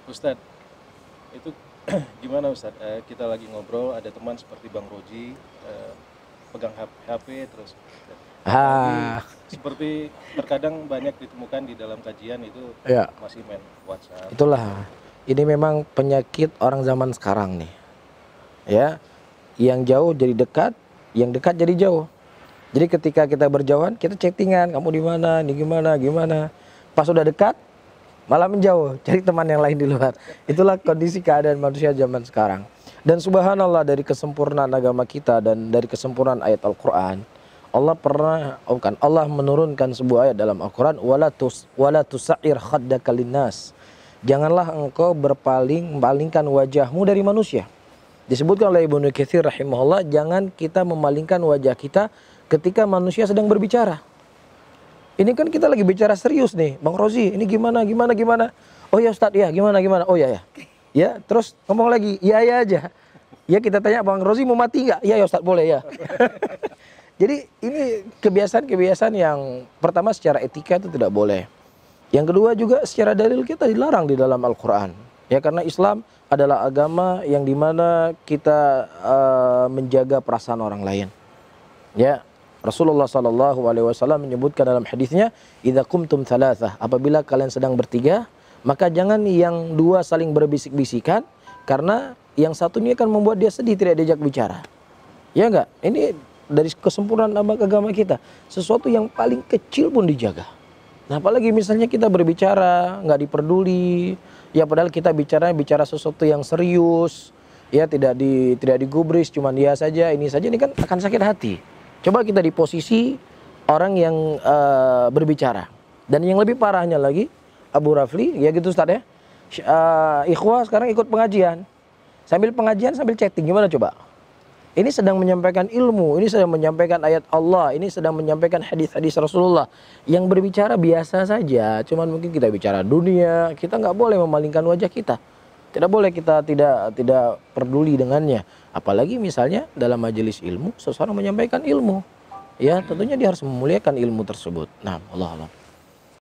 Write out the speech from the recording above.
Ustadz, itu gimana Ustadz? Kita lagi ngobrol, ada teman seperti Bang Roji, pegang HP terus. Tapi Ah, seperti terkadang banyak ditemukan di dalam kajian itu ya, masih main WhatsApp. itulah. Ini memang penyakit orang zaman sekarang nih. Ya, yang jauh jadi dekat, yang dekat jadi jauh. Jadi ketika kita berjauhan, kita chattingan, kamu di mana, ini gimana, gimana. Pas udah dekat, malah menjauh, cari teman yang lain di luar. Itulah kondisi keadaan manusia zaman sekarang. Dan subhanallah, dari kesempurnaan agama kita dan dari kesempurnaan ayat Al-Quran, Allah menurunkan sebuah ayat dalam Al-Quran, wala tusa'ir khaddaka linnas. Janganlah engkau palingkan wajahmu dari manusia. Disebutkan oleh Ibnu Katsir rahimahullah, jangan kita memalingkan wajah kita ketika manusia sedang berbicara. Ini kan kita lagi bicara serius nih, Bang Rozi, ini gimana. Oh ya Ustadz, ya gimana. Oh ya. Ya, terus ngomong lagi, iya aja. Ya kita tanya, Bang Rozi mau mati nggak? Iya ya Ustadz, boleh ya. Jadi ini kebiasaan-kebiasaan yang pertama secara etika itu tidak boleh. Yang kedua juga secara dalil kita dilarang di dalam Al-Quran. Ya, karena Islam adalah agama yang dimana kita menjaga perasaan orang lain. Ya, Rasulullah SAW menyebutkan dalam hadisnya, idza qumtum thalathah, apabila kalian sedang bertiga, maka jangan yang dua saling berbisik-bisikan, karena yang satunya akan membuat dia sedih, tidak diajak bicara. Ya enggak? Ini dari kesempurnaan agama kita, sesuatu yang paling kecil pun dijaga. Nah, apalagi misalnya kita berbicara nggak diperduli, ya padahal kita bicara sesuatu yang serius, ya tidak digubris, cuman dia saja, ini kan akan sakit hati. Coba kita di posisi orang yang berbicara. Dan yang lebih parahnya lagi, Abu Rafli, ya gitu Ustadz ya, ikhwah sekarang ikut pengajian, sambil chatting, gimana coba? Ini sedang menyampaikan ilmu, ini sedang menyampaikan ayat Allah, ini sedang menyampaikan hadis-hadis Rasulullah. Yang berbicara biasa saja, cuman mungkin kita bicara dunia, kita nggak boleh memalingkan wajah kita. Tidak boleh kita tidak peduli dengannya. Apalagi misalnya dalam majelis ilmu, seseorang menyampaikan ilmu. Ya, tentunya dia harus memuliakan ilmu tersebut. Nah, Allah.